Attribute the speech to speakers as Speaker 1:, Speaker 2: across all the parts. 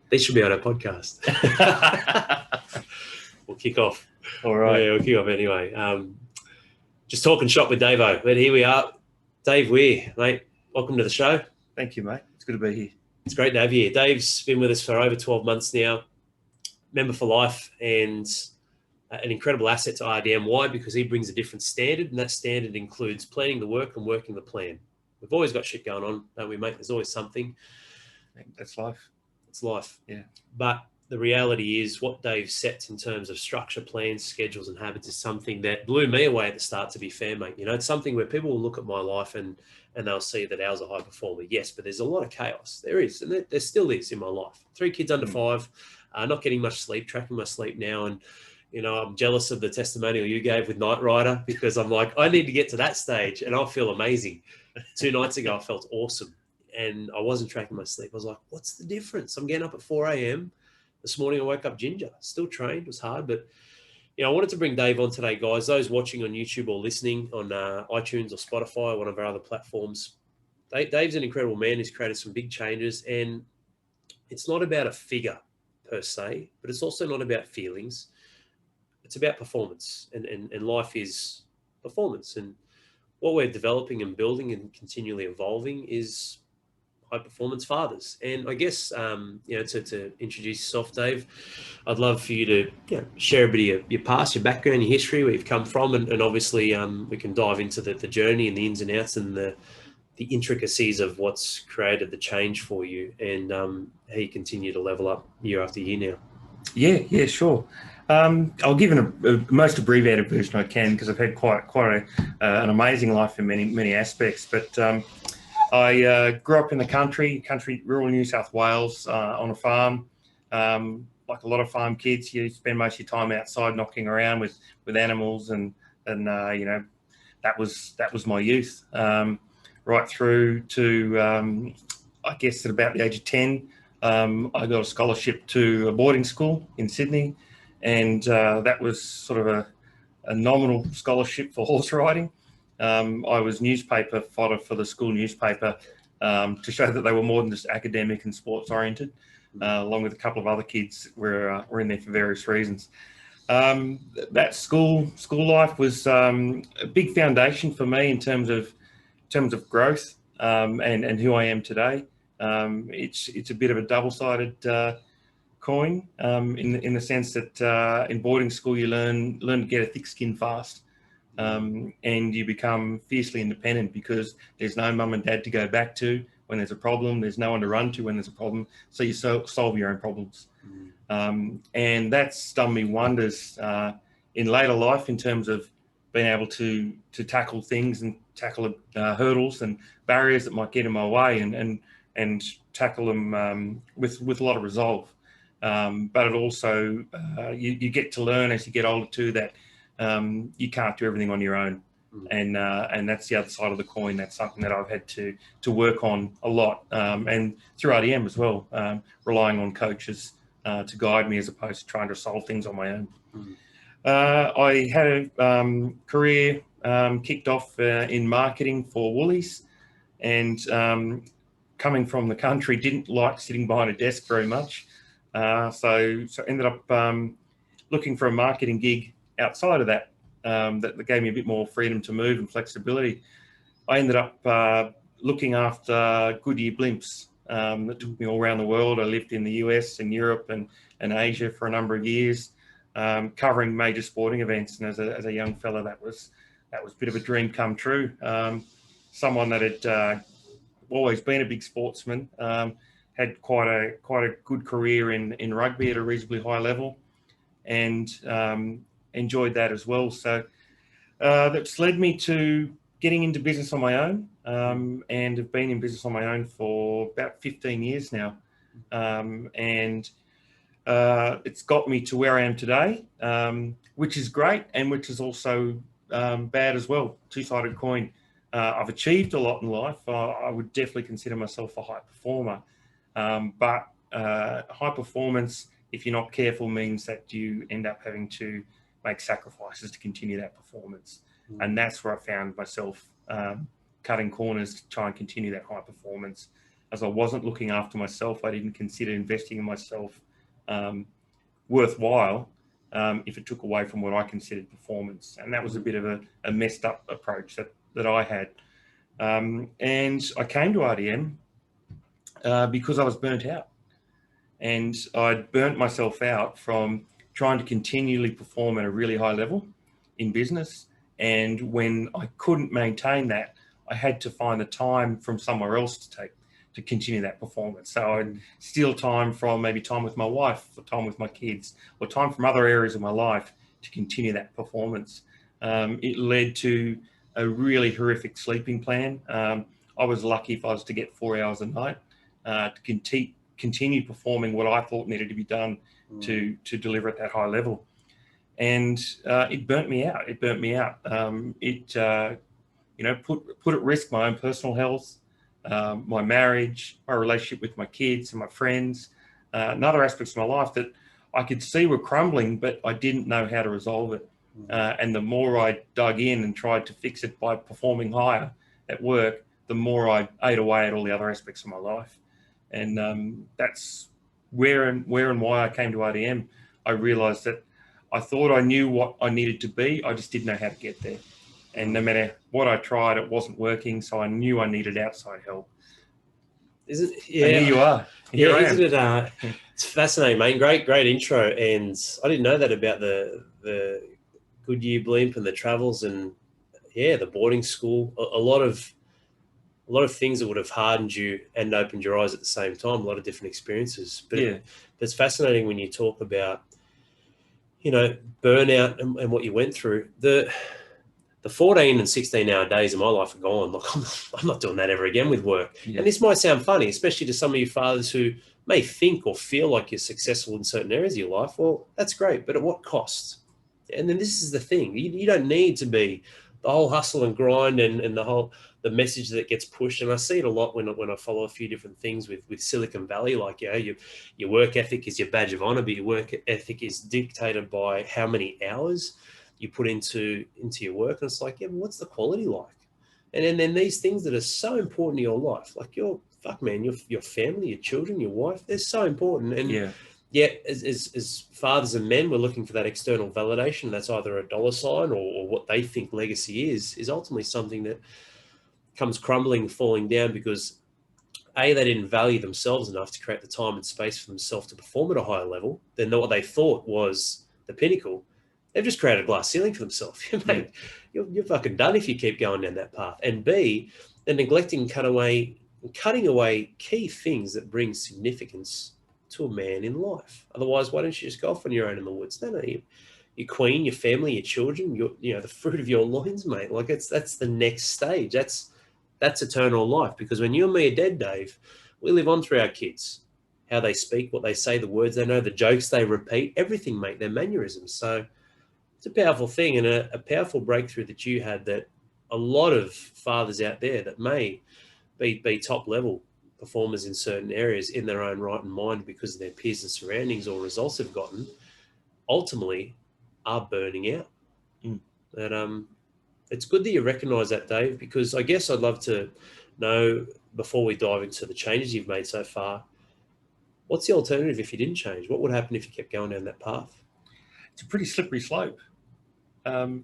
Speaker 1: They should be on our podcast. We'll kick off.
Speaker 2: All right.
Speaker 1: Yeah, we'll kick off anyway. Just talking shop with Davo. But here we are. Dave Weir, mate. Welcome to the show.
Speaker 2: Thank you, mate. It's good to be here.
Speaker 1: It's great to have you here. Dave's been with us for over 12 months now. Member for life and an incredible asset to RDM. Why? Because he brings a different standard, and that standard includes planning the work and working the plan. We've always got shit going on, don't we, mate? There's always something.
Speaker 2: That's life.
Speaker 1: It's life.
Speaker 2: Yeah.
Speaker 1: But the reality is what Dave sets in terms of structure, plans, schedules, and habits is something that blew me away at the start, to be fair, mate. You know, it's something where people will look at my life and they'll see that ours are high performer. Yes, but there's a lot of chaos. There is, and there still is in my life. 3 kids under 5, not getting much sleep, tracking my sleep now. And, you know, I'm jealous of the testimonial you gave with Knight Rider, because I'm like, I need to get to that stage and I'll feel amazing. 2 nights ago, I felt awesome and I wasn't tracking my sleep. I was like, what's the difference? I'm getting up at 4 a.m. This morning I woke up ginger, still trained, it was hard. But, you know, I wanted to bring Dave on today, guys. Those watching on YouTube or listening on iTunes or Spotify or one of our other platforms, Dave's an incredible man. He's created some big changes, and it's not about a figure per se, but it's also not about feelings. It's about performance, and life is performance. And what we're developing and building and continually evolving is high-performance fathers. And I guess, you know, to introduce yourself, Dave, I'd love for you to share a bit of your past, your background, your history, where you've come from, and obviously we can dive into the journey and the ins and outs and the intricacies of what's created the change for you, and how you continue to level up year after year now.
Speaker 2: Yeah, sure. I'll give a most abbreviated version I can, because I've had quite an amazing life in many aspects. But I grew up in the country, rural New South Wales, on a farm. Like a lot of farm kids, you spend most of your time outside knocking around with animals, and you know, that was my youth, right through to I guess at about the age of 10. I got a scholarship to a boarding school in Sydney, and that was sort of a nominal scholarship for horse riding. I was newspaper fodder for the school newspaper, to show that they were more than just academic and sports oriented, along with a couple of other kids were in there for various reasons. That school life was a big foundation for me in terms of growth, and who I am today. It's a bit of a double-sided coin, in the sense that in boarding school you learn to get a thick skin fast. And you become fiercely independent, because there's no mum and dad to go back to when there's a problem. There's no one to run to when there's a problem. So you solve your own problems. And that's done me wonders in later life, in terms of being able to tackle things and tackle hurdles and barriers that might get in my way, and tackle them with a lot of resolve. But it also, you get to learn as you get older too, that you can't do everything on your own, and that's the other side of the coin. That's something that I've had to work on a lot, and through RDM as well, relying on coaches to guide me, as opposed to trying to solve things on my own. I had a career kicked off in marketing for Woolies, and coming from the country, didn't like sitting behind a desk very much, so ended up looking for a marketing gig outside of that, that gave me a bit more freedom to move and flexibility. I ended up looking after Goodyear blimps, that took me all around the world. I lived in the US and Europe and Asia for a number of years, covering major sporting events. And as a young fella, that was a bit of a dream come true. Someone that had always been a big sportsman, had quite a good career in rugby at a reasonably high level, and enjoyed that as well. So that's led me to getting into business on my own, and have been in business on my own for about 15 years now. And it's got me to where I am today, which is great, and which is also bad as well. Two-sided coin. I've achieved a lot in life. I would definitely consider myself a high performer, but high performance, if you're not careful, means that you end up having to make sacrifices to continue that performance. And that's where I found myself cutting corners to try and continue that high performance. as I wasn't looking after myself. I didn't consider investing in myself worthwhile if it took away from what I considered performance. And that was a bit of a messed up approach that I had. And I came to RDM because I was burnt out. And I'd burnt myself out from trying to continually perform at a really high level in business. And when I couldn't maintain that, I had to find the time from somewhere else to continue that performance. So I'd steal time from maybe time with my wife, or time with my kids, or time from other areas of my life to continue that performance. It led to a really horrific sleeping plan. I was lucky if I was to get 4 hours a night to continue performing what I thought needed to be done to deliver at that high level. And it burnt me out. It burnt me out. Put at risk my own personal health, my marriage, my relationship with my kids and my friends, and other aspects of my life that I could see were crumbling, but I didn't know how to resolve it. And the more I dug in and tried to fix it by performing higher at work, the more I ate away at all the other aspects of my life. And that's where and why I came to RDM. I realized that I thought I knew what I needed to be. I just didn't know how to get there. And no matter what I tried, it wasn't working. So I knew I needed outside help.
Speaker 1: Isn't yeah?
Speaker 2: And here you are. Here I am.
Speaker 1: Isn't it? It's fascinating, mate. Great intro. And I didn't know that about the Goodyear blimp and the travels and the boarding school. A lot of things that would have hardened you and opened your eyes at the same time. A lot of different experiences. But it's fascinating when you talk about, burnout and what you went through. The 14 and 16-hour days of my life are gone. Like I'm not doing that ever again with work. Yeah. And this might sound funny, especially to some of you fathers who may think or feel like you're successful in certain areas of your life. Well, that's great, but at what cost? And then this is the thing. You don't need to be the whole hustle and grind and the message that gets pushed. And I see it a lot when I follow a few different things with Silicon Valley, like, your work ethic is your badge of honor, but your work ethic is dictated by how many hours you put into your work. And it's like, but what's the quality like? And then these things that are so important to your life, like your family, your children, your wife, they're so important. And as fathers and men, we're looking for that external validation. That's either a dollar sign or what they think legacy is ultimately something that comes crumbling, falling down because they didn't value themselves enough to create the time and space for themselves to perform at a higher level than what they thought was the pinnacle. They've just created a glass ceiling for themselves. Mate, you're fucking done if you keep going down that path. And B, they're neglecting cutting away key things that bring significance to a man in life. Otherwise, why don't you just go off on your own in the woods? No, your queen, your family, your children, the fruit of your loins, mate. Like that's the next stage. That's eternal life. Because when you and me are dead, Dave, we live on through our kids. How they speak, what they say, the words they know, the jokes they repeat, everything, mate, their mannerisms. So it's a powerful thing and a powerful breakthrough that you had that a lot of fathers out there that may be top level performers in certain areas in their own right and mind because of their peers and surroundings or results they've gotten, ultimately are burning out. And it's good that you recognise that, Dave, because I guess I'd love to know, before we dive into the changes you've made so far, what's the alternative if you didn't change? What would happen if you kept going down that path?
Speaker 2: It's a pretty slippery slope. I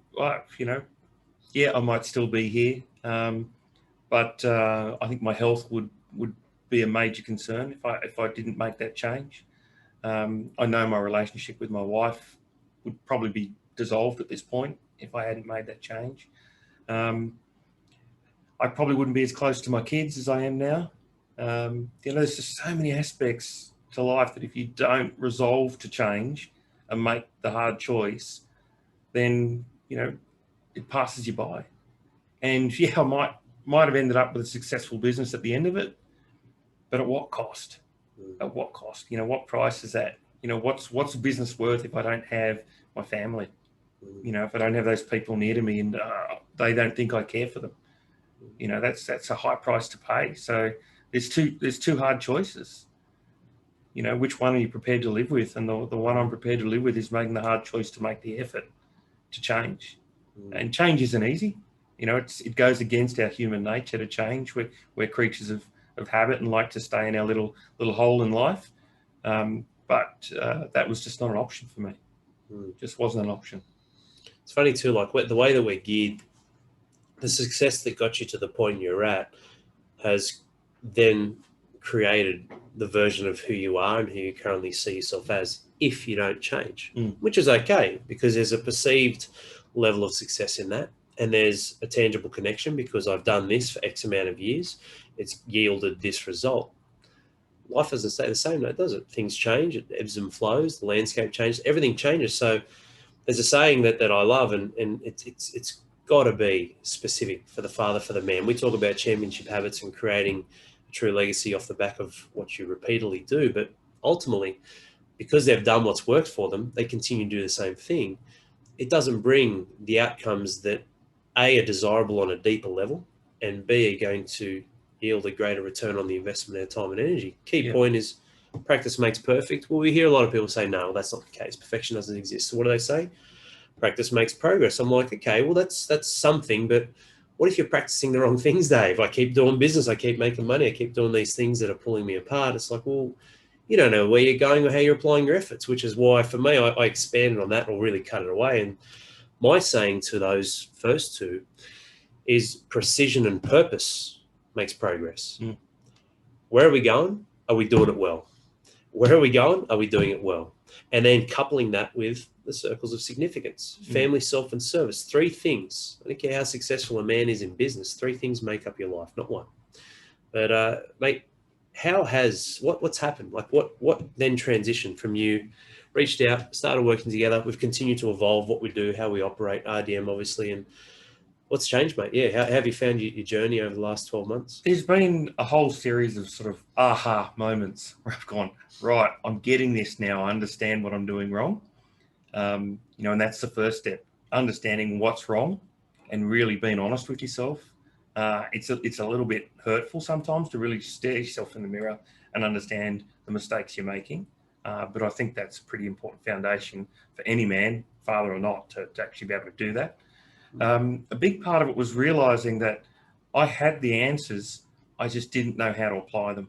Speaker 2: might still be here, but I think my health would be a major concern if I didn't make that change. I know my relationship with my wife would probably be dissolved at this point if I hadn't made that change. I probably wouldn't be as close to my kids as I am now. There's just so many aspects to life that if you don't resolve to change and make the hard choice, then it passes you by. And I might have ended up with a successful business at the end of it, but at what cost? At what cost? What price is that? What's a business worth if I don't have my family? If I don't have those people near to me and they don't think I care for them, that's a high price to pay. So there's two hard choices. Which one are you prepared to live with? And the one I'm prepared to live with is making the hard choice to make the effort to change. And change isn't easy. It goes against our human nature to change. We're creatures of of habit and like to stay in our little hole in life. But that was just not an option for me. Just wasn't an option.
Speaker 1: It's funny too, like the way that we're geared, the success that got you to the point you're at has then created the version of who you are and who you currently see yourself as if you don't change, which is okay, because there's a perceived level of success in that. And there's a tangible connection because I've done this for X amount of years. It's yielded this result. Life doesn't stay the same, though, does it? Things change, it ebbs and flows, the landscape changes, everything changes. So there's a saying that I love, and it's got to be specific for the father, for the man. We talk about championship habits and creating a true legacy off the back of what you repeatedly do. But ultimately, because they've done what's worked for them, they continue to do the same thing. It doesn't bring the outcomes that A, are desirable on a deeper level, and B, are going to yield a greater return on the investment of time and energy. Key point is practice makes perfect. Well, we hear a lot of people say, no, that's not the case. Perfection doesn't exist. So what do they say? Practice makes progress. I'm like, okay, well, that's something, but what if you're practicing the wrong things, Dave? I keep doing business, I keep making money, I keep doing these things that are pulling me apart. It's like, well, you don't know where you're going or how you're applying your efforts, which is why for me, I expanded on that or really cut it away. And my saying to those first two is precision and purpose makes progress. Where are we going? Are we doing it well? Where are we going? Are we doing it well? And then coupling that with the circles of significance, family, self, and service. 3 things. I don't care how successful a man is in business, 3 things make up your life, not one. But mate, what's happened? Like what then transitioned from you reached out, started working together. We've continued to evolve what we do, how we operate, RDM obviously. And what's changed, mate? Yeah. How have you found your journey over the last 12 months?
Speaker 2: There's been a whole series of sort of aha moments where I've gone, right, I'm getting this now. I understand what I'm doing wrong. And that's the first step, understanding what's wrong and really being honest with yourself. It's a little bit hurtful sometimes to really stare yourself in the mirror and understand the mistakes you're making. But I think that's a pretty important foundation for any man, father or not, to actually be able to do that. A big part of it was realizing that I had the answers, I just didn't know how to apply them.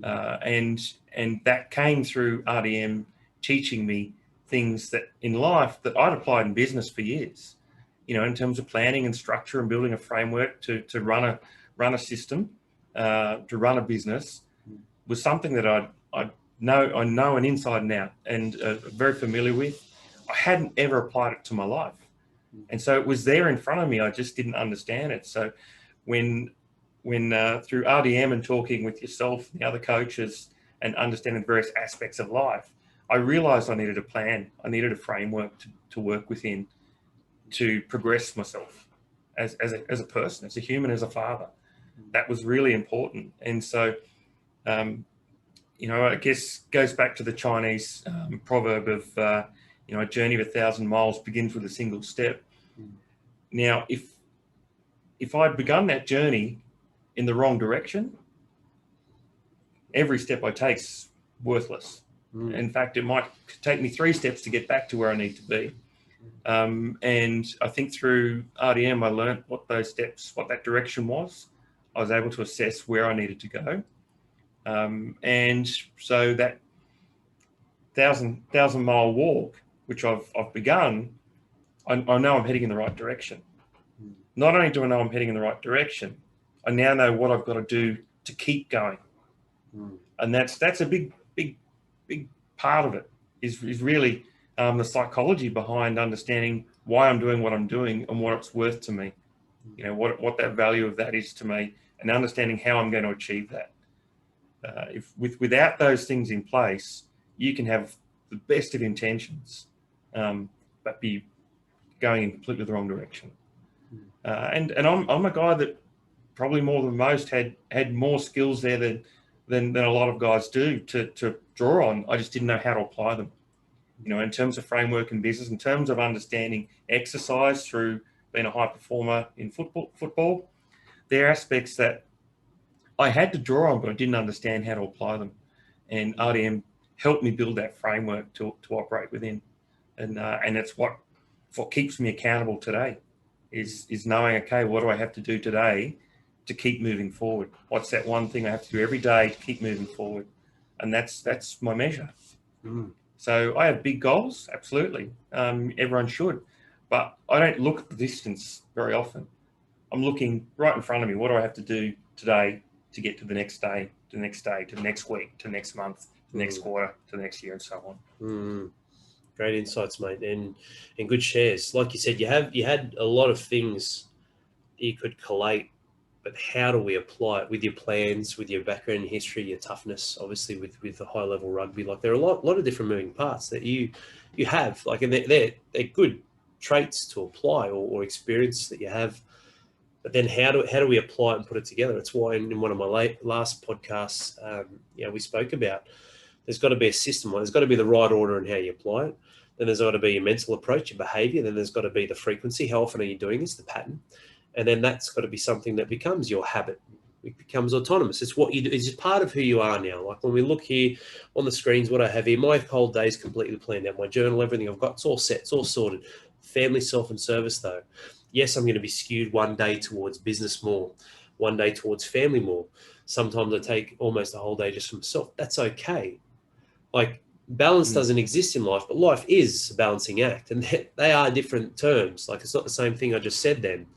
Speaker 2: And that came through RDM teaching me things that in life that I'd applied in business for years, in terms of planning and structure and building a framework to run a system, to run a business, was something that I know an inside and out and very familiar with. I hadn't ever applied it to my life. And so it was there in front of me. I just didn't understand it. So when through RDM and talking with yourself and the other coaches and understanding various aspects of life, I realized I needed a plan. I needed a framework to work within to progress myself as a person, as a human, as a father. That was really important. And so, I guess goes back to the Chinese proverb of, a journey of 1,000 miles begins with a single step. Now, if I'd begun that journey in the wrong direction, every step I take's worthless. In fact, it might take me 3 steps to get back to where I need to be. And I think through RDM, I learned what those steps, what that direction was. I was able to assess where I needed to go. And so that 1,000 mile walk, which I've begun, I know I'm heading in the right direction. Not only do I know I'm heading in the right direction, I now know what I've got to do to keep going. And that's a big part of it is really the psychology behind understanding why I'm doing what I'm doing and what it's worth to me. What that value of that is to me, and understanding how I'm going to achieve that. Without those things in place, you can have the best of intentions, but be going in completely the wrong direction. And I'm a guy that probably more than most had more skills there than a lot of guys do to draw on. I just didn't know how to apply them. In terms of framework and business, in terms of understanding exercise through being a high performer in football, there are aspects that I had to draw on, but I didn't understand how to apply them. And RDM helped me build that framework to operate within. And it's what keeps me accountable today is knowing, okay, what do I have to do today to keep moving forward? What's that one thing I have to do every day to keep moving forward? And that's my measure. So I have big goals, absolutely. Everyone should, but I don't look at the distance very often. I'm looking right in front of me. What do I have to do today to get to the next day, to the next day, to the next week, to the next month, to the next quarter, to the next year, and so on.
Speaker 1: Great insights, mate, and good shares. Like you said, you had a lot of things you could collate, but how do we apply it with your plans, with your background history, your toughness, obviously with the high level rugby? Like there are a lot of different moving parts that you have, like, and they're good traits to apply or experience that you have. But then how do we apply it and put it together? It's why in one of my last podcasts, we spoke about there's got to be a system. There's got to be the right order in how you apply it. Then there's got to be your mental approach, your behavior. Then there's got to be the frequency. How often are you doing this? The pattern. And then that's got to be something that becomes your habit. It becomes autonomous. It's what you do. It's just part of who you are now. Like when we look here on the screens, what I have here, my whole day is completely planned out. My journal, everything I've got, it's all set. It's all sorted. Family, self, and service, though. Yes, I'm going to be skewed one day towards business more, one day towards family more. Sometimes I take almost a whole day just for myself. That's okay. Like balance doesn't exist in life, but life is a balancing act. And they are different terms. Like it's not the same thing I just said then.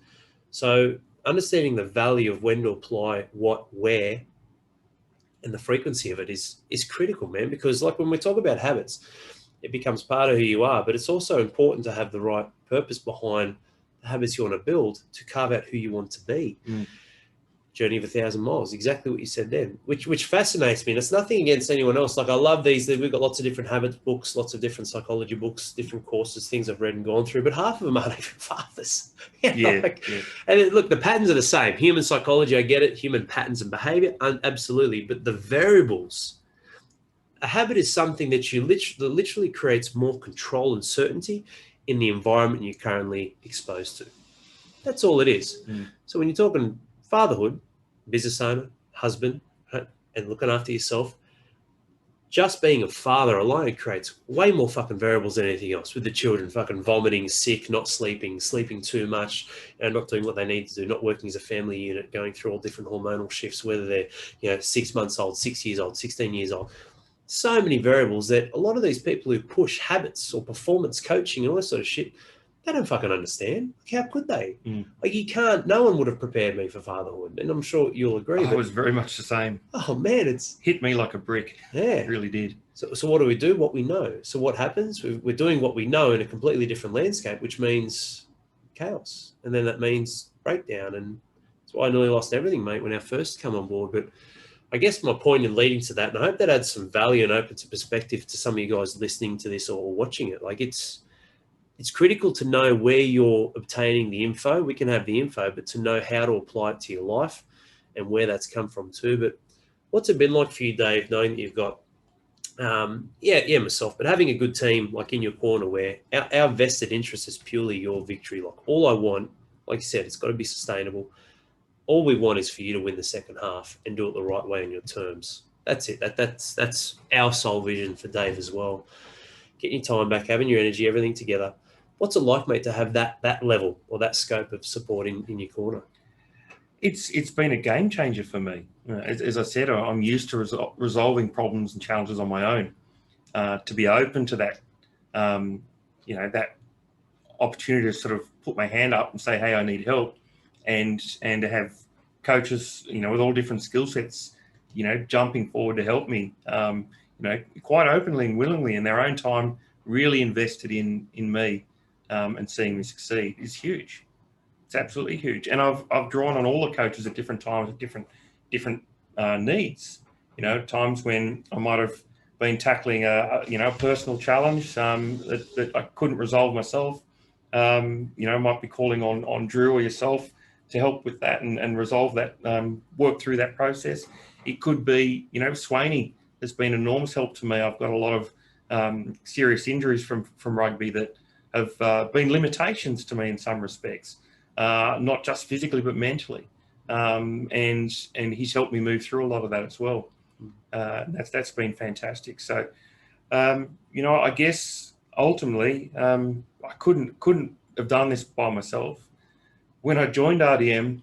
Speaker 1: So understanding the value of when to apply what, where, and the frequency of it is critical, man, because like when we talk about habits, it becomes part of who you are, but it's also important to have the right purpose behind the habits you want to build to carve out who you want to be. Journey of 1,000 miles, exactly what you said then, which fascinates me. And it's nothing against anyone else. Like I love these. We've got lots of different habits books, lots of different psychology books, different courses, things I've read and gone through, but half of them aren't even fathers. And look, the patterns are the same. Human psychology, I get it. Human patterns and behavior, absolutely. But the variables, a habit is something that you literally creates more control and certainty in the environment you're currently exposed to. That's all it is. So when you're talking fatherhood, business owner, husband, right, and looking after yourself, just being a father alone creates way more fucking variables than anything else, with the children fucking vomiting, sick, not sleeping, sleeping too much, and not doing what they need to do, not working as a family unit, going through all different hormonal shifts, whether they're 6 months old, 6 years old, 16 years old. So many variables that a lot of these people who push habits or performance coaching and all that sort of shit, they don't fucking understand. Like, how could they? Like you can't, no one would have prepared me for fatherhood. And I'm sure you'll agree.
Speaker 2: I was very much the same.
Speaker 1: Oh man, it's
Speaker 2: hit me like a brick.
Speaker 1: Yeah.
Speaker 2: It really did.
Speaker 1: So what do we do? What we know. So what happens? We're doing what we know in a completely different landscape, which means chaos. And then that means breakdown. And that's why I nearly lost everything, mate, when I first come on board. But I guess my point in leading to that, and I hope that adds some value and opens a perspective to some of you guys listening to this or watching it. Like it's critical to know where you're obtaining the info. We can have the info, but to know how to apply it to your life and where that's come from too. But what's it been like for you, Dave, knowing that you've got, myself, but having a good team like in your corner where our vested interest is purely your victory. Like all I want, like you said, it's got to be sustainable. All we want is for you to win the second half and do it the right way on your terms. That's it. That's our sole vision for Dave as well. Getting your time back, having your energy, everything together. What's it like, mate, to have that level or that scope of support in your corner?
Speaker 2: It's been a game changer for me. As I said, I'm used to resolving problems and challenges on my own. To be open to that, that opportunity to sort of put my hand up and say, hey, I need help, and to have coaches, with all different skill sets, jumping forward to help me, quite openly and willingly in their own time, really invested in me. And seeing me succeed is huge. It's absolutely huge. And I've drawn on all the coaches at different times with different needs. Times when I might have been tackling a personal challenge that I couldn't resolve myself. Might be calling on Drew or yourself to help with that and resolve that, work through that process. It could be, Swaney has been enormous help to me. I've got a lot of serious injuries from rugby that have been limitations to me in some respects, not just physically but mentally, and he's helped me move through a lot of that as well. That's been fantastic. So, I guess ultimately I couldn't have done this by myself. When I joined RDM,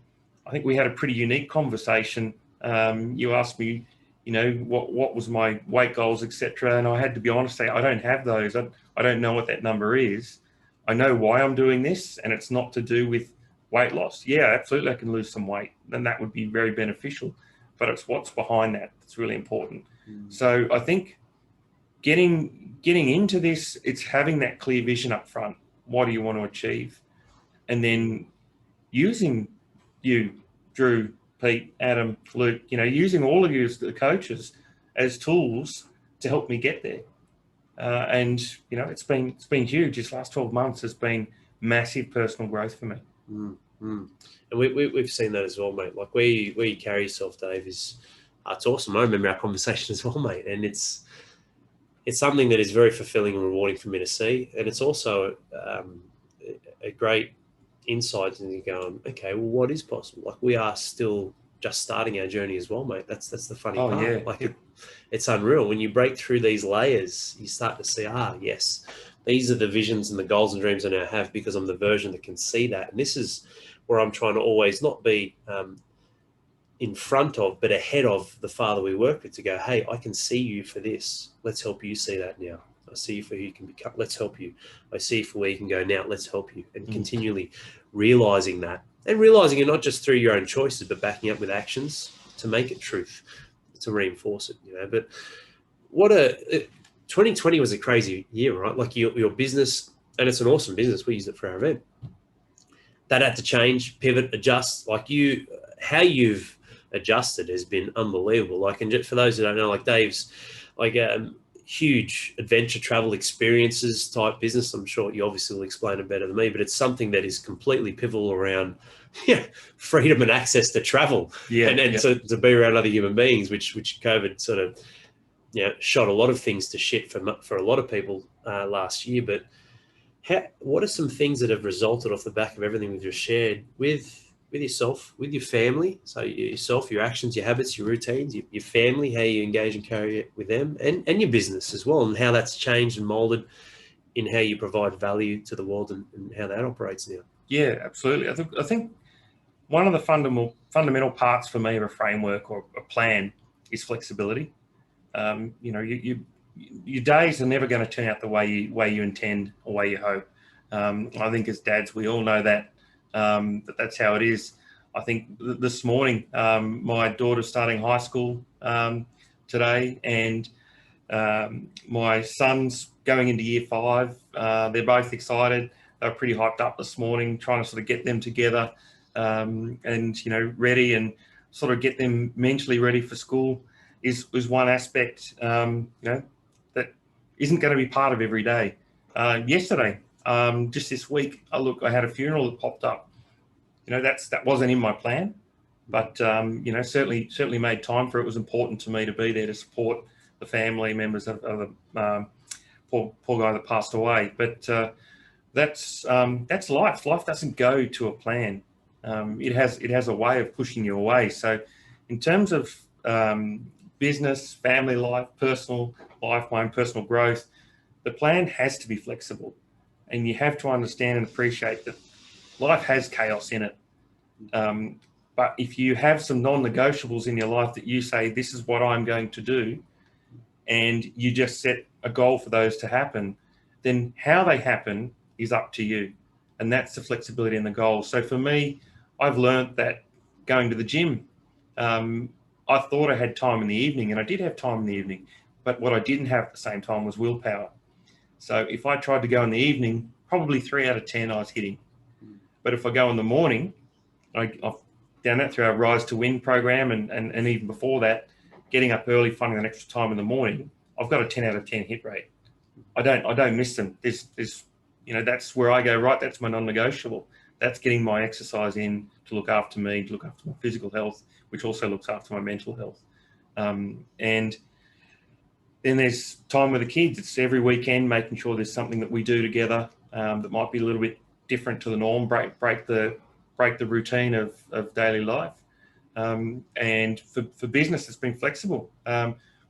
Speaker 2: I think we had a pretty unique conversation. You asked me, what was my weight goals, etc. And I had to be honest, say, I don't have those. I don't know what that number is. I know why I'm doing this, and it's not to do with weight loss. Yeah, absolutely, I can lose some weight, and that would be very beneficial. But it's what's behind that that's really important. So I think getting into this, it's having that clear vision up front. What do you want to achieve? And then using you, Drew, Pete, Adam, Luke, using all of you as the coaches as tools to help me get there. And it's been huge. This last 12 months has been massive personal growth for me.
Speaker 1: And we've seen that as well, mate. Like where you carry yourself, Dave, it's awesome. I remember our conversation as well, mate. And it's something that is very fulfilling and rewarding for me to see. And it's also a great insight into going, okay, well, what is possible? Like we are still just starting our journey as well, mate. That's the funny part.
Speaker 2: Yeah.
Speaker 1: Like it's unreal. When you break through these layers, you start to see, yes, these are the visions and the goals and dreams I now have because I'm the version that can see that. And this is where I'm trying to always not be in front of, but ahead of the Father we work with to go, hey, I can see you for this. Let's help you see that now. I see you for who you can become. Let's help you. I see you for where you can go now. Let's help you. And continually realizing that, and realizing it not just through your own choices, but backing up with actions to make it truth, to reinforce it, But 2020 was a crazy year, right? Like your business, and it's an awesome business. We use it for our event. That had to change, pivot, adjust. Like how you've adjusted has been unbelievable. Like, and for those who don't know, like Dave's like huge adventure travel experiences type business. I'm sure you obviously will explain it better than me, but it's something that is completely pivotal around freedom and access to travel and to be around other human beings, which COVID sort of shot a lot of things to shit for a lot of people last year. But what are some things that have resulted off the back of everything we've just shared with yourself, with your family? So yourself, your actions, your habits, your routines, your family, how you engage and carry it with them, and your business as well, and how that's changed and molded in how you provide value to the world and how that operates now.
Speaker 2: Yeah, absolutely. I think one of the fundamental parts for me of a framework or a plan is flexibility. Your days are never going to turn out the way you intend or way you hope. I think as dads, we all know that. That's how it is. I think this morning, my daughter's starting high school today, and my son's going into year 5. They're both excited. They're pretty hyped up this morning, trying to sort of get them together and ready and sort of get them mentally ready for school is one aspect that isn't going to be part of every day. Yesterday, just this week, I had a funeral that popped up. That wasn't in my plan, but certainly made time for it. It was important to me to be there to support the family members of the poor guy that passed away. But that's life. Life doesn't go to a plan. It has a way of pushing you away. So, in terms of business, family life, personal life, my own personal growth, the plan has to be flexible. And you have to understand and appreciate that life has chaos in it. But if you have some non-negotiables in your life that you say, this is what I'm going to do, and you just set a goal for those to happen, then how they happen is up to you. And that's the flexibility in the goal. So for me, I've learned that going to the gym, I thought I had time in the evening, and I did have time in the evening, but what I didn't have at the same time was willpower. So if I tried to go in the evening, probably 3 out of 10 I was hitting. But if I go in the morning, I've done that through our Rise to Win program, and even before that, getting up early, finding an extra time in the morning, I've got a 10 out of 10 hit rate. I don't miss them. There's that's where I go, right, that's my non-negotiable. That's getting my exercise in to look after me, to look after my physical health, which also looks after my mental health. And then there's time with the kids. It's every weekend, making sure there's something that we do together that might be a little bit different to the norm, break the routine of daily life. And for business, it's been flexible.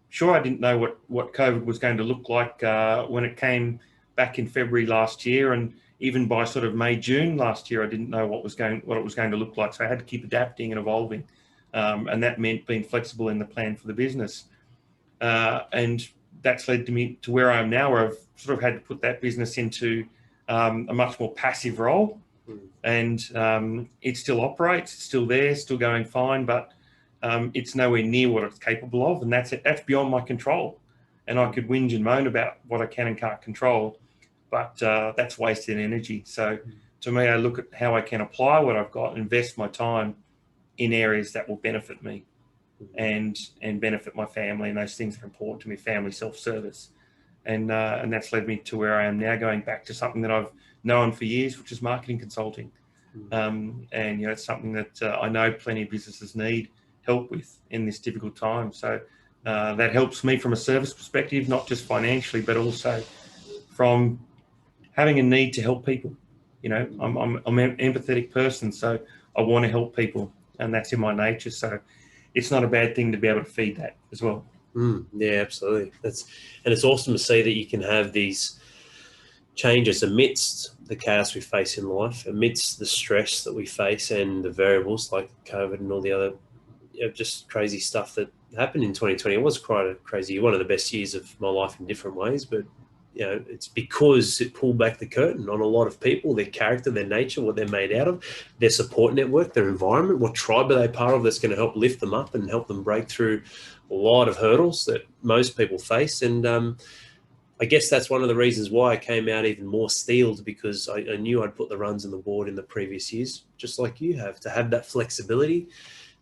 Speaker 2: Sure, I didn't know what COVID was going to look like when it came back in February last year, and even by sort of May, June last year, I didn't know what it was going to look like. So I had to keep adapting and evolving. And that meant being flexible in the plan for the business. And that's led to me to where I am now, where I've sort of had to put that business into a much more passive role. And it still operates, it's still there, still going fine, but it's nowhere near what it's capable of. And that's beyond my control. And I could whinge and moan about what I can and can't control, but that's wasted energy. So to me, I look at how I can apply what I've got, invest my time in areas that will benefit me and benefit my family. And those things are important to me, family, self-service. And that's led me to where I am now, going back to something that I've known for years, which is marketing consulting. And, it's something that I know plenty of businesses need help with in this difficult time. So that helps me from a service perspective, not just financially, but also from having a need to help people. I'm an empathetic person, so I want to help people, and that's in my nature. So it's not a bad thing to be able to feed that as well.
Speaker 1: Yeah, absolutely. And it's awesome to see that you can have these changes amidst the chaos we face in life, amidst the stress that we face and the variables like COVID and all the other just crazy stuff that happened in 2020. It was quite a crazy year, one of the best years of my life in different ways, but it's because it pulled back the curtain on a lot of people, their character, their nature, what they're made out of, their support network, their environment, what tribe are they part of that's going to help lift them up and help them break through a lot of hurdles that most people face. And I guess that's one of the reasons why I came out even more steeled, because I knew I'd put the runs on the board in the previous years, just like you have, to have that flexibility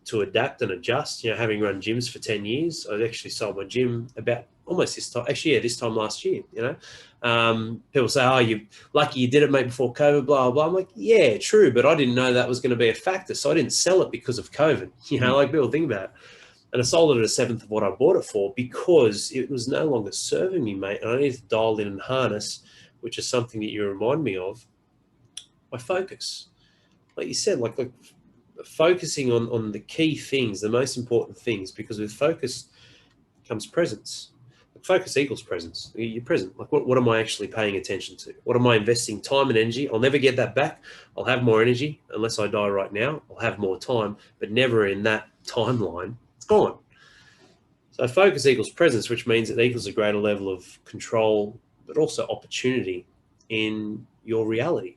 Speaker 1: to adapt and adjust. Having run gyms for 10 years, I actually sold my gym about almost this time, this time last year. People say, oh, you're lucky you did it, mate, before COVID, blah, blah. I'm like, yeah, true, but I didn't know that was going to be a factor, so I didn't sell it because of COVID. Like people think about it. And I sold it at a seventh of what I bought it for because it was no longer serving me, mate, and I needed to dial in and harness, which is something that you remind me of, my focus. Like you said, like focusing on the key things, the most important things, because with focus comes presence. Focus equals presence. You're present. Like, what am I actually paying attention to? What am I investing time and energy? I'll never get that back. I'll have more energy unless I die right now. I'll have more time, but never in that timeline. It's gone. So focus equals presence, which means it equals a greater level of control, but also opportunity in your reality.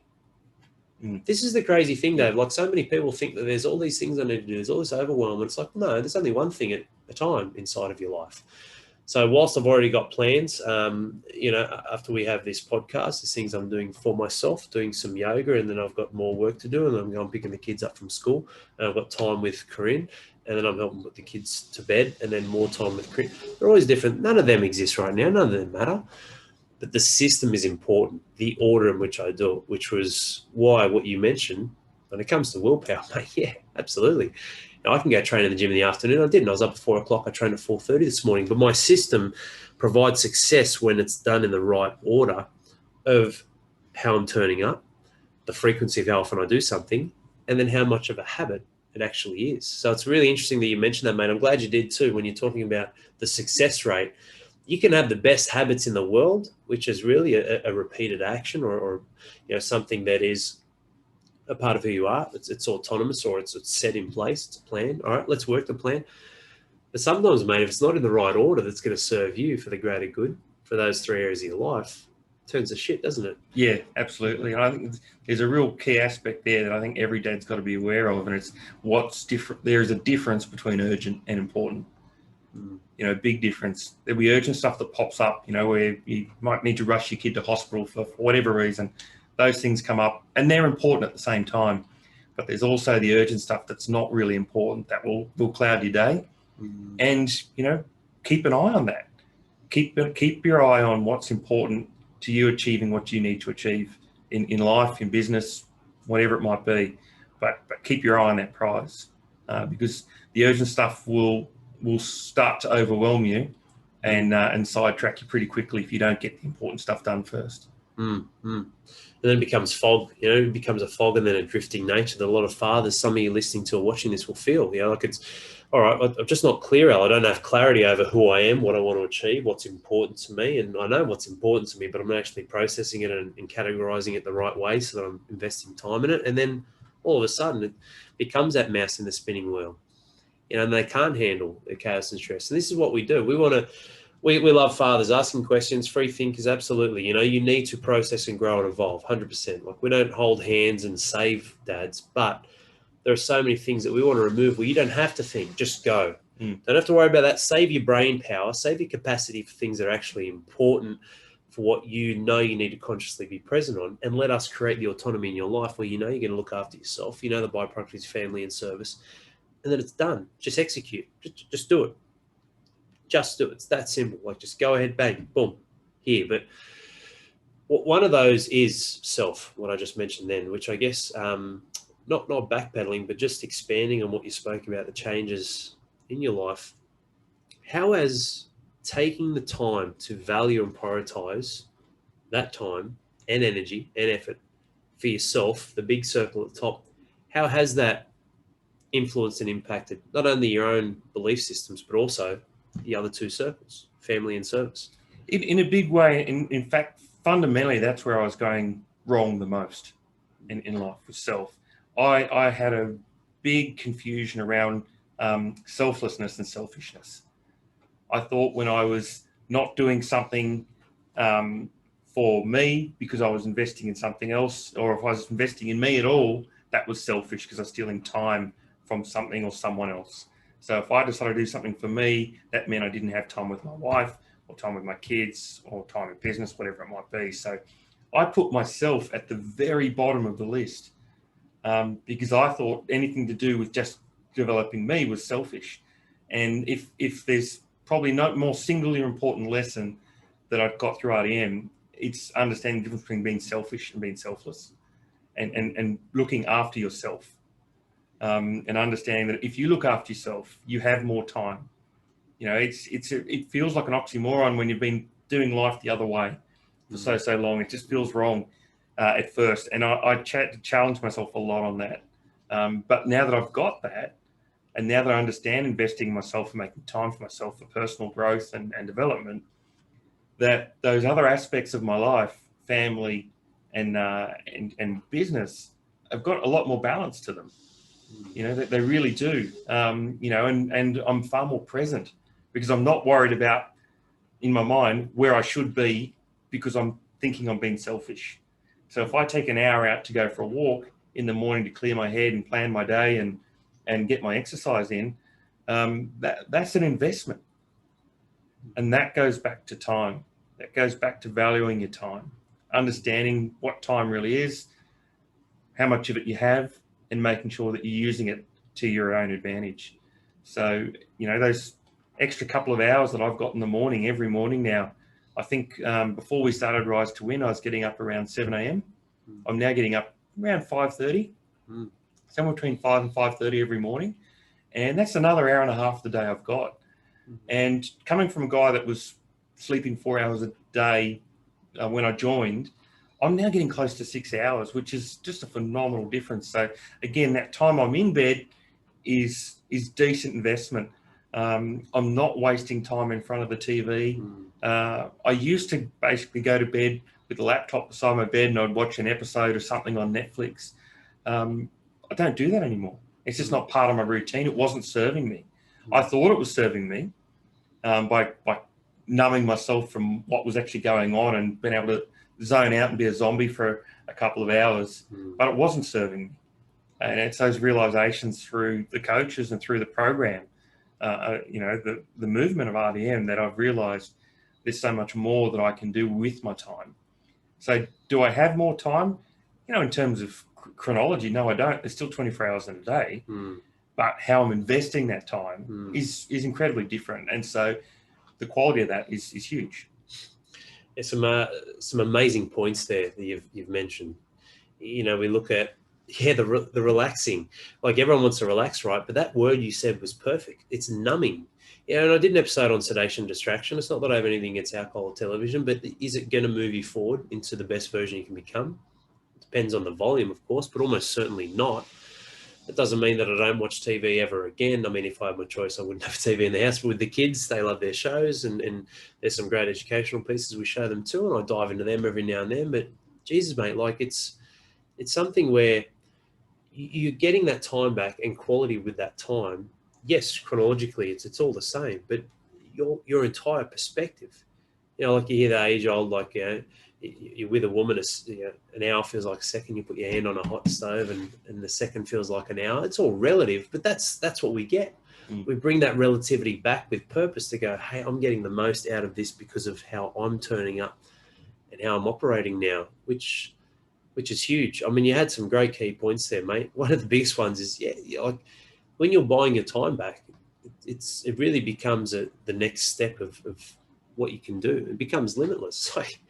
Speaker 1: This is the crazy thing, Dave. Like, so many people think that there's all these things I need to do. There's all this overwhelm. And it's like, no, there's only one thing at a time inside of your life. So whilst I've already got plans, after we have this podcast, there's things I'm doing for myself, doing some yoga, and then I've got more work to do, and I'm going picking the kids up from school, and I've got time with Corinne, and then I'm helping put the kids to bed, and then more time with Corinne. They're always different. None of them exist right now. None of them matter. But the system is important, the order in which I do it, which was why what you mentioned, when it comes to willpower, mate, yeah, absolutely. Now, I can go train in the gym in the afternoon. I didn't. I was up at 4 o'clock. I trained at 4:30 this morning. But my system provides success when it's done in the right order of how I'm turning up, the frequency of how often I do something, and then how much of a habit it actually is. So it's really interesting that you mentioned that, mate. I'm glad you did too, when you're talking about the success rate. You can have the best habits in the world, which is really a repeated action or something that is a part of who you are. It's autonomous, or it's set in place. It's a plan. All right, let's work the plan. But sometimes, mate, if it's not in the right order that's going to serve you for the greater good, for those three areas of your life, it turns to shit, doesn't it?
Speaker 2: Yeah, absolutely. And I think there's a real key aspect there that I think every dad's got to be aware of, and it's what's different. There is a difference between urgent and important. Big difference. There'll be urgent stuff that pops up, where you might need to rush your kid to hospital for whatever reason. Those things come up, and they're important at the same time. But there's also the urgent stuff that's not really important that will cloud your day. And, keep an eye on that. Keep your eye on what's important to you achieving what you need to achieve in life, in business, whatever it might be. But keep your eye on that prize, because the urgent stuff will start to overwhelm you and sidetrack you pretty quickly if you don't get the important stuff done first.
Speaker 1: And then it becomes fog, it becomes a fog and then a drifting nature that a lot of fathers, some of you listening to or watching this will feel, like all right, I'm just not clear, Al. I don't have clarity over who I am, what I want to achieve, what's important to me. And I know what's important to me, but I'm not actually processing it and categorizing it the right way so that I'm investing time in it. And then all of a sudden it becomes that mouse in the spinning wheel, and they can't handle the chaos and stress. And this is what we do. We love fathers asking questions, free thinkers, absolutely. You need to process and grow and evolve, 100%. Like, we don't hold hands and save dads, but there are so many things that we want to remove where you don't have to think, just go. Don't have to worry about that. Save your brain power, save your capacity for things that are actually important for what you need to consciously be present on, and let us create the autonomy in your life where you're going to look after yourself. The byproduct is family and service, and then it's done. Just execute. Just do it. Just do it. It's that simple. Like, just go ahead, bang, boom, here. But one of those is self, what I just mentioned then, which I guess not backpedaling, but just expanding on what you spoke about, the changes in your life. How has taking the time to value and prioritize that time and energy and effort for yourself, the big circle at the top, how has that influenced and impacted not only your own belief systems, but also the other two circles, family and service?
Speaker 2: In a big way. In fact, fundamentally, that's where I was going wrong the most in life, with self. I had a big confusion around selflessness and selfishness. I thought when I was not doing something for me because I was investing in something else, or if I was investing in me at all, that was selfish because I was stealing time from something or someone else. So if I decided to do something for me, that meant I didn't have time with my wife or time with my kids or time in business, whatever it might be. So I put myself at the very bottom of the list because I thought anything to do with just developing me was selfish. And if there's probably no more singularly important lesson that I've got through RDM, it's understanding the difference between being selfish and being selfless, and looking after yourself. And understanding that if you look after yourself, you have more time. It feels like an oxymoron when you've been doing life the other way for so long. It just feels wrong at first, and I challenge myself a lot on that. But now that I've got that, and now that I understand investing in myself and making time for myself for personal growth and development, that those other aspects of my life, family and business, have got a lot more balance to them. They really do. And I'm far more present because I'm not worried about, in my mind, where I should be because I'm thinking I'm being selfish. So if I take an hour out to go for a walk in the morning to clear my head and plan my day and get my exercise in, that's an investment. And that goes back to time. That goes back to valuing your time, understanding what time really is, how much of it you have, and making sure that you're using it to your own advantage. So, those extra couple of hours that I've got in the morning, every morning now, I think before we started Rise to Win, I was getting up around 7 a.m. I'm now getting up around 5:30, somewhere between 5 and 5:30 every morning. And that's another hour and a half of the day I've got. And coming from a guy that was sleeping 4 hours a day when I joined, I'm now getting close to 6 hours, which is just a phenomenal difference. So again, that time I'm in bed is decent investment. I'm not wasting time in front of the TV. I used to basically go to bed with the laptop beside my bed and I'd watch an episode or something on Netflix. I don't do that anymore. It's just not part of my routine. It wasn't serving me. I thought it was serving me by numbing myself from what was actually going on and being able to zone out and be a zombie for a couple of hours, but it wasn't serving me. And it's those realizations through the coaches and through the program, the movement of RDM, that I've realized there's so much more that I can do with my time. So do I have more time? In terms of chronology, no, I don't. There's still 24 hours in a day, but how I'm investing that time is incredibly different. And so the quality of that is huge.
Speaker 1: There's some amazing points there that you've mentioned. We look at the relaxing. Like, everyone wants to relax, right? But that word you said was perfect. It's numbing. And I did an episode on sedation and distraction. It's not that I have anything against alcohol or television, but is it going to move you forward into the best version you can become? It depends on the volume, of course, but almost certainly not. It doesn't mean that I don't watch TV ever again. I mean, if I had my choice, I wouldn't have TV in the house. But with the kids, they love their shows, and there's some great educational pieces we show them too, and I dive into them every now and then. But Jesus, mate, like it's something where you're getting that time back and quality with that time. Yes, chronologically, it's all the same, but your entire perspective. You know, like you hear the age old, like, you know, you're with a woman, you know, an hour feels like a second. You put your hand on a hot stove, and the second feels like an hour. It's all relative, but that's what we get. We bring that relativity back with purpose to go, hey, I'm getting the most out of this because of how I'm turning up and how I'm operating now, which is huge. I mean, you had some great key points there, mate. One of the biggest ones is, like when you're buying your time back, it really becomes the next step of what you can do. It becomes limitless. Like,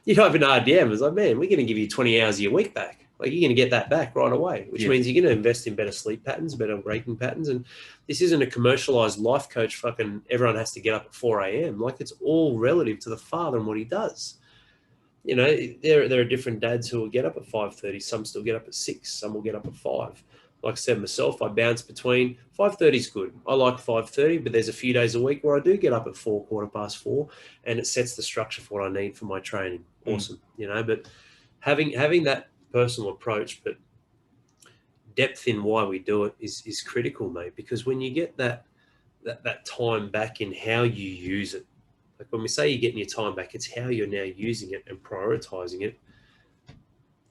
Speaker 1: you don't have an RDM. It's like, man, we're going to give you 20 hours of your week back. Like, you're going to get that back right away, which means you're going to invest in better sleep patterns, better waking patterns. And this isn't a commercialized life coach. Fucking everyone has to get up at 4 a.m. Like, it's all relative to the father and what he does. You know, there are different dads who will get up at 5:30. Some still get up at 6. Some will get up at 5. Like I said myself, I bounce between 5:30 is good. I like 5:30, but there's a few days a week where I do get up at 4, 4:15, and it sets the structure for what I need for my training. Awesome, you know. But having that personal approach, but depth in why we do it is critical, mate. Because when you get that time back in how you use it, like when we say you're getting your time back, it's how you're now using it and prioritizing it.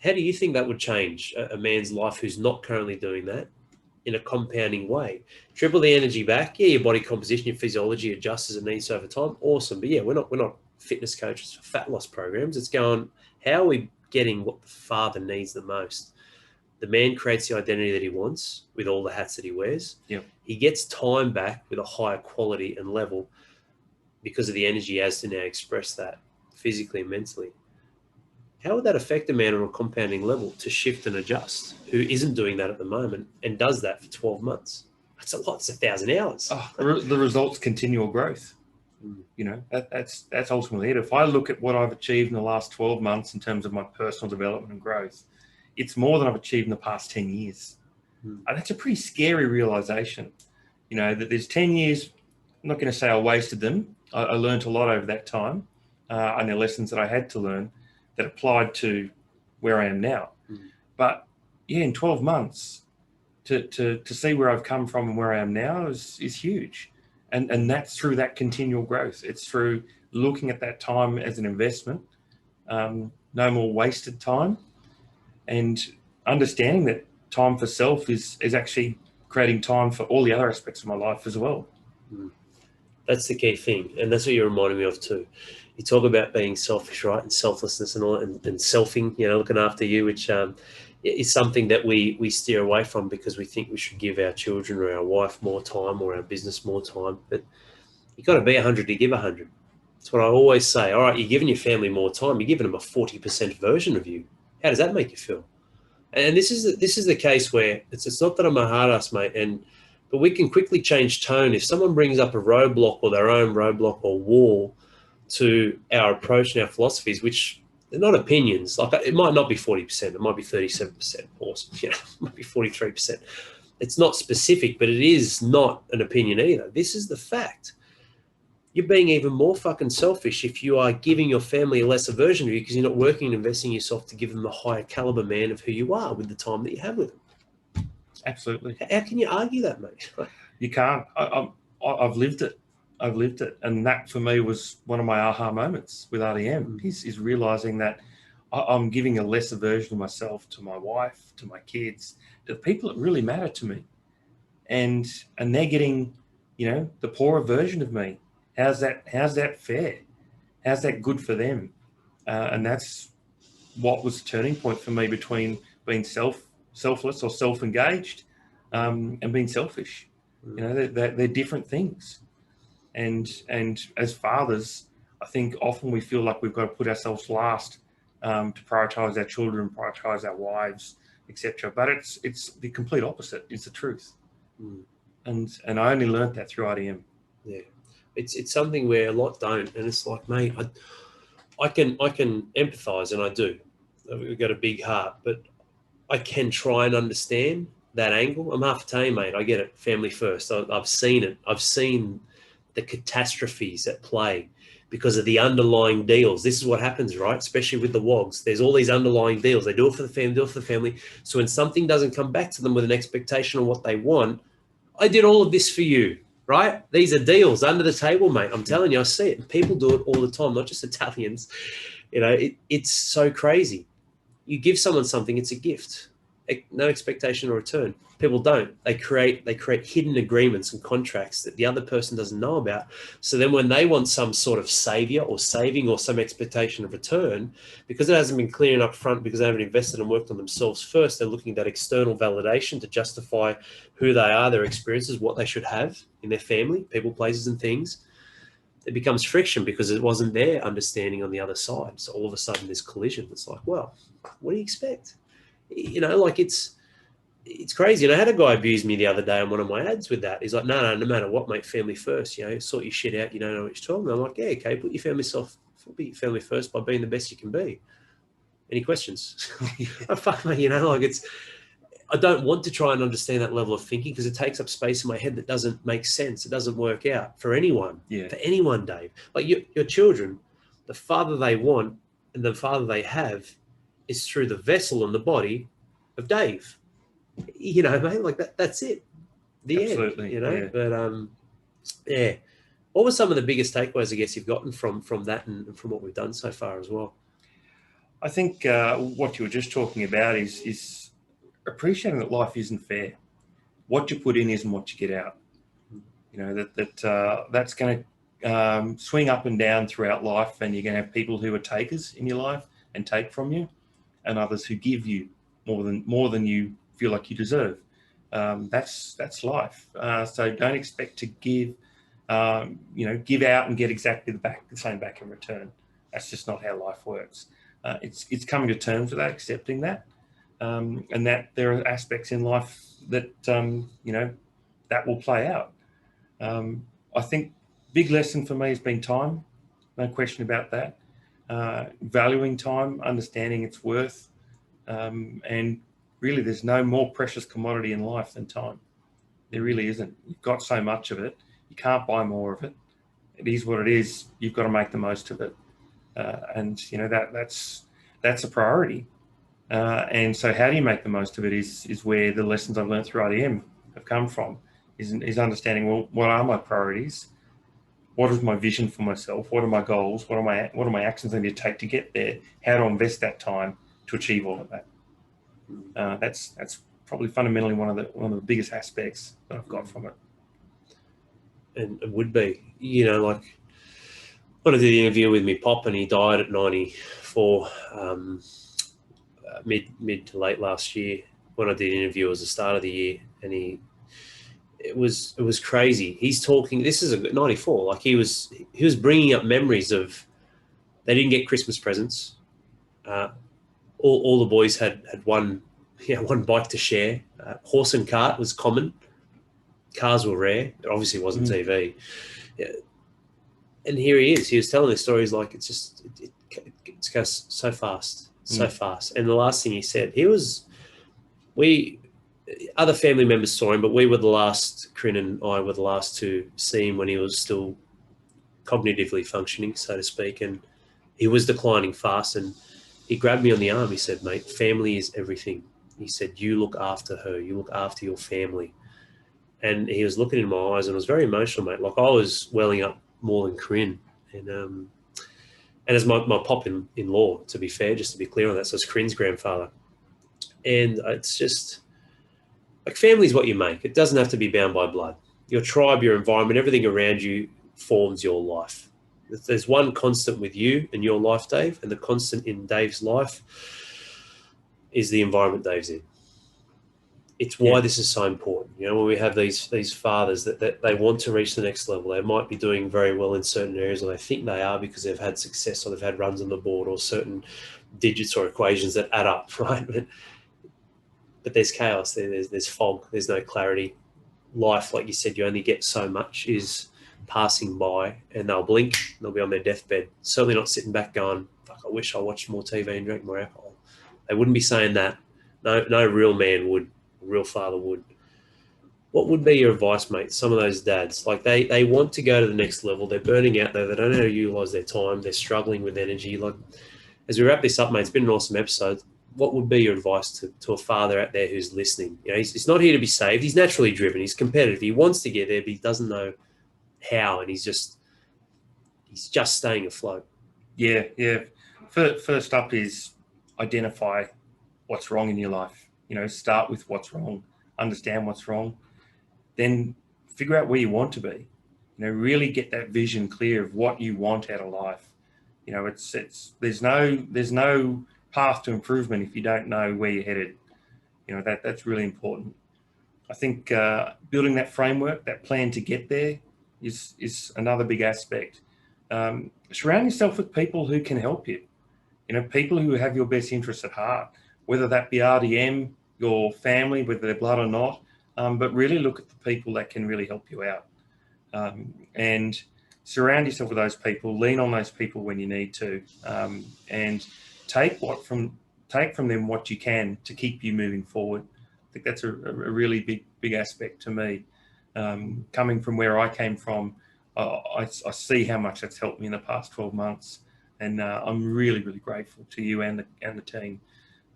Speaker 1: How do you think that would change a man's life who's not currently doing that in a compounding way? Triple the energy back. Yeah, your body composition, your physiology adjusts as it needs over time. Awesome. But yeah, we're not fitness coaches for fat loss programs. It's going, how are we getting what the father needs the most? The man creates the identity that he wants with all the hats that he wears.
Speaker 2: Yep.
Speaker 1: He gets time back with a higher quality and level because of the energy he has to now express that physically and mentally. How would that affect a man on a compounding level to shift and adjust who isn't doing that at the moment and does that for 12 months? That's a lot. It's 1,000 hours.
Speaker 2: Oh, the result's continual growth. You know, that's ultimately it. If I look at what I've achieved in the last 12 months in terms of my personal development and growth, it's more than I've achieved in the past 10 years. And that's a pretty scary realization. You know, that there's 10 years, I'm not going to say I wasted them. I learned a lot over that time, and the lessons that I had to learn that applied to where I am now. But yeah, in 12 months to see where I've come from and where I am now is huge. And that's through that continual growth. It's through looking at that time as an investment, no more wasted time, and understanding that time for self is actually creating time for all the other aspects of my life as well.
Speaker 1: That's the key thing. And that's what you're reminding me of too. You talk about being selfish, right? And selflessness and all, and selfing, you know, looking after you, which is something that we steer away from because we think we should give our children or our wife more time or our business more time. But you've got to be 100 to give 100. That's what I always say. All right, you're giving your family more time. You're giving them a 40% version of you. How does that make you feel? And this is the case where it's not that I'm a hard ass, mate, but we can quickly change tone if someone brings up a roadblock or their own roadblock or wall to our approach and our philosophies, which they're not opinions. Like, it might not be 40%, it might be 37%. Awesome, you know, it might be 43%. It's not specific, but it is not an opinion either. This is the fact. You're being even more fucking selfish if you are giving your family a lesser version of you because you're not working and investing in yourself to give them the higher caliber man of who you are with the time that you have with them.
Speaker 2: Absolutely.
Speaker 1: How can you argue that, mate?
Speaker 2: You can't. I've lived it. I've lived it. And that for me was one of my aha moments with RDM is realizing that I'm giving a lesser version of myself to my wife, to my kids, to the people that really matter to me. And they're getting, you know, the poorer version of me. How's that fair? How's that good for them? And that's what was the turning point for me between being selfless or self-engaged and being selfish. You know, they're different things. And as fathers, I think often we feel like we've got to put ourselves last to prioritize our children, prioritize our wives, etc. But it's the complete opposite. It's the truth. And I only learned that through RDM.
Speaker 1: Yeah. It's something where a lot don't, and it's like, mate, I can empathize, and I do. We've got a big heart, but I can try and understand that angle, I'm half Italian, mate. I get it. Family first. I've seen it. I've seen the catastrophes at play because of the underlying deals. This is what happens, right? Especially with the WOGs. There's all these underlying deals. They do it for the family, do it for the family. So when something doesn't come back to them with an expectation on what they want, I did all of this for you, right? These are deals under the table, mate. I'm telling you, I see it. People do it all the time, not just Italians. You know, it's so crazy. You give someone something, it's a gift. No expectation or return. People don't. They create hidden agreements and contracts that the other person doesn't know about. So then when they want some sort of savior or saving or some expectation of return, because it hasn't been clear enough front, because they haven't invested and worked on themselves first, they're looking at that external validation to justify who they are, their experiences, what they should have in their family, people, places, and things. It becomes friction because it wasn't their understanding on the other side. So all of a sudden there's collision. It's like, well, what do you expect? You know, like it's crazy. And I had a guy abuse me the other day on one of my ads with that. He's like, no matter what, mate, family first. You know, sort your shit out. You don't know what you're talking about. I'm like, yeah, okay, put your family first by being the best you can be. Any questions? Oh, fuck me, you know, like I don't want to try and understand that level of thinking because it takes up space in my head that doesn't make sense. It doesn't work out for anyone.
Speaker 2: Yeah.
Speaker 1: For anyone, Dave. Like your children, the father they want and the father they have is through the vessel and the body of Dave. You know, mate, like that's it.
Speaker 2: Absolutely,
Speaker 1: end, you know.
Speaker 2: Yeah.
Speaker 1: But yeah. What were some of the biggest takeaways, I guess, you've gotten from that and from what we've done so far as well?
Speaker 2: I think what you were just talking about is appreciating that life isn't fair. What you put in isn't what you get out. You know, that's going to swing up and down throughout life, and you're going to have people who are takers in your life and take from you, and others who give you more than you feel like you deserve. That's life. So don't expect to give give out and get exactly the same back in return. That's just not how life works. It's coming to terms with that, accepting that, and that there are aspects in life that that will play out. I think big lesson for me has been time, no question about that. Valuing time, understanding its worth, and really there's no more precious commodity in life than time. There really isn't. You've got so much of it, you can't buy more of it. It is what it is. You've got to make the most of it, and you know that's a priority. And so how do you make the most of it is where the lessons I've learned through IDM have come from, is understanding, well, what are my priorities? What is my vision for myself? What are my goals? What are my actions I need to take to get there? How to invest that time to achieve all of that? That's probably fundamentally one of the biggest aspects that I've got from it.
Speaker 1: And it would be, you know, like when I did the interview with me pop, and he died at 94, mid to late last year. When I did the interview, it was the start of the year, and it was crazy. He's talking. This is a 94. Like he was bringing up memories of they didn't get Christmas presents. All the boys had one bike to share. Horse and cart was common. Cars were rare. It obviously wasn't TV. Yeah. And here he is. He was telling the stories like it goes so fast, so fast. And the last thing he said, other family members saw him, but we were the last, Corinne and I were the last to see him when he was still cognitively functioning, so to speak. And he was declining fast. And he grabbed me on the arm. He said, mate, family is everything. He said, you look after her. You look after your family. And he was looking in my eyes, and it was very emotional, mate. Like I was welling up more than Corinne. And as my pop-in-law, to be fair, just to be clear on that, so it's Corinne's grandfather. And it's just, like family is what you make. It doesn't have to be bound by blood. Your tribe, your environment, everything around you forms your life. There's one constant with you in your life, Dave, and the constant in Dave's life is the environment Dave's in. It's why this is so important. You know, when we have these fathers that they want to reach the next level, they might be doing very well in certain areas, or they think they are because they've had success, or they've had runs on the board, or certain digits or equations that add up, right? But there's chaos, there's fog, there's no clarity. Life, like you said, you only get so much, is passing by, and they'll blink, and they'll be on their deathbed. Certainly not sitting back going, fuck, I wish I watched more TV and drank more alcohol. They wouldn't be saying that. No real man would a real father would. What would be your advice, mate? Some of those dads, like they want to go to the next level. They're burning out there. They don't know how to utilize their time. They're struggling with energy. Like, as we wrap this up, mate, it's been an awesome episode. What would be your advice to a father out there who's listening? You know, he's not here to be saved. He's naturally driven. He's competitive. He wants to get there, but he doesn't know how, and he's just staying afloat.
Speaker 2: Yeah. First up is identify what's wrong in your life. You know, start with what's wrong, understand what's wrong, then figure out where you want to be. You know, really get that vision clear of what you want out of life. You know, there's no path to improvement if you don't know where you're headed. You know, that's really important. I think building that framework, that plan to get there is another big aspect. Surround yourself with people who can help you. You know, people who have your best interests at heart, whether that be RDM, your family, whether they're blood or not, but really look at the people that can really help you out. And surround yourself with those people, lean on those people when you need to, and take from them what you can to keep you moving forward. I think that's a really big aspect to me. Coming from where I came from, I see how much that's helped me in the past 12 months. And I'm really grateful to you and the team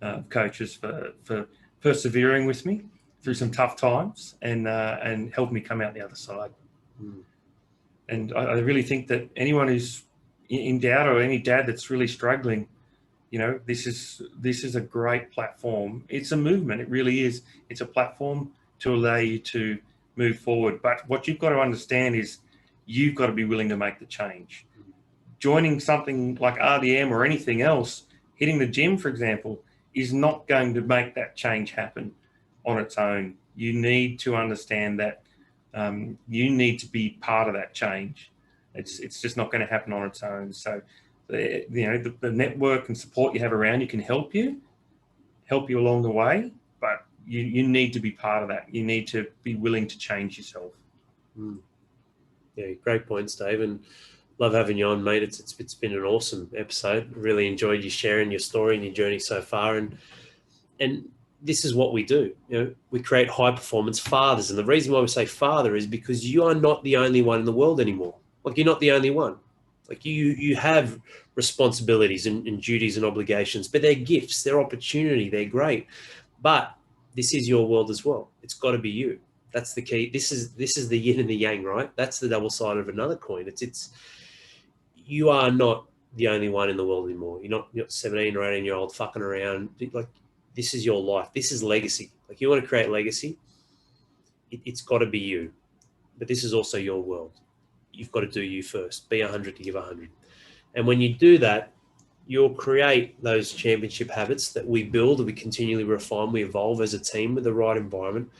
Speaker 2: of coaches for persevering with me through some tough times and helping me come out the other side. And I really think that anyone who's in doubt, or any dad that's really struggling, you know, this is a great platform. It's a movement. It really is. It's a platform to allow you to move forward. But what you've got to understand is you've got to be willing to make the change. Joining something like RDM or anything else, hitting the gym, for example, is not going to make that change happen on its own. You need to understand that you need to be part of that change. It's just not going to happen on its own. So, the network and support you have around you can help you along the way, but you need to be part of that. You need to be willing to change yourself.
Speaker 1: Yeah, great points, Dave, and love having you on, mate. It's been an awesome episode. Really enjoyed you sharing your story and your journey so far, and this is what we do. You know, we create high performance fathers, and the reason why we say father is because you are not the only one in the world anymore. Like, you're not the only one. Like, you have responsibilities and duties and obligations, but they're gifts, they're opportunity, they're great. But this is your world as well. It's got to be you. That's the key. This is the yin and the yang, right? That's the double side of another coin. It's you are not the only one in the world anymore. You're not 17 or 18-year-old fucking around. Like, this is your life. This is legacy. Like, you want to create legacy, it's got to be you. But this is also your world. You've got to do you first. Be 100 to give 100. And when you do that, you'll create those championship habits that we build, that we continually refine, we evolve as a team with the right environment,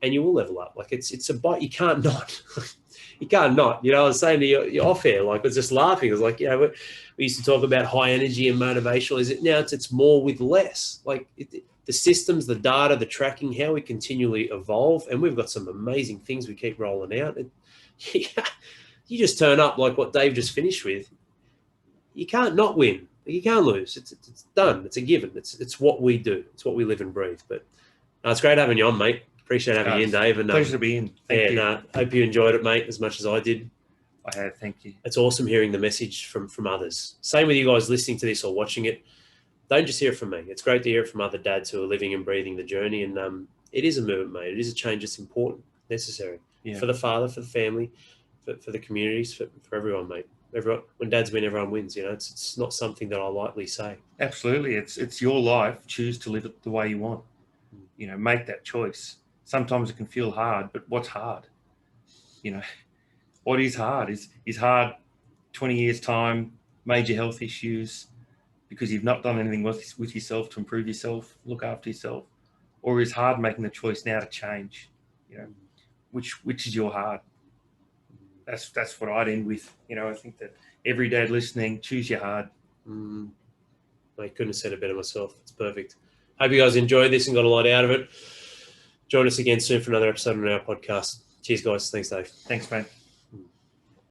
Speaker 1: and you will level up. Like, it's a bite. You can't not. You can't not. You know, I was saying to you off air, like, I was just laughing. I was like, you know, we used to talk about high energy and motivational. Is it now? It's more with less. Like, the systems, the data, the tracking, how we continually evolve, and we've got some amazing things we keep rolling out. You just turn up like what Dave just finished with. You can't not win. You can't lose. It's done. It's a given. It's what we do. It's what we live and breathe. But it's great having you on, mate. Appreciate having you in, Dave. And
Speaker 2: pleasure to be in. Thank you.
Speaker 1: Hope you enjoyed it, mate, as much as I did.
Speaker 2: I have. Thank you.
Speaker 1: It's awesome hearing the message from others. Same with you guys listening to this or watching it. Don't just hear it from me. It's great to hear it from other dads who are living and breathing the journey. And it is a movement, mate. It is a change that's important, necessary for the father, for the family, for the communities, for everyone, mate. Everyone, when dads win, everyone wins. You know, it's not something that I lightly say.
Speaker 2: Absolutely. It's your life. Choose to live it the way you want. You know, make that choice. Sometimes it can feel hard, but what's hard? You know, what is hard is hard 20 years time, major health issues, because you've not done anything with yourself to improve yourself, look after yourself, or is hard making the choice now to change, you know, which is your hard. That's what I'd end with. You know, I think that every dad listening, choose your hard.
Speaker 1: I couldn't have said it better myself. It's perfect. Hope you guys enjoyed this and got a lot out of it. Join us again soon for another episode on our podcast. Cheers, guys. Thanks, Dave.
Speaker 2: Thanks, mate.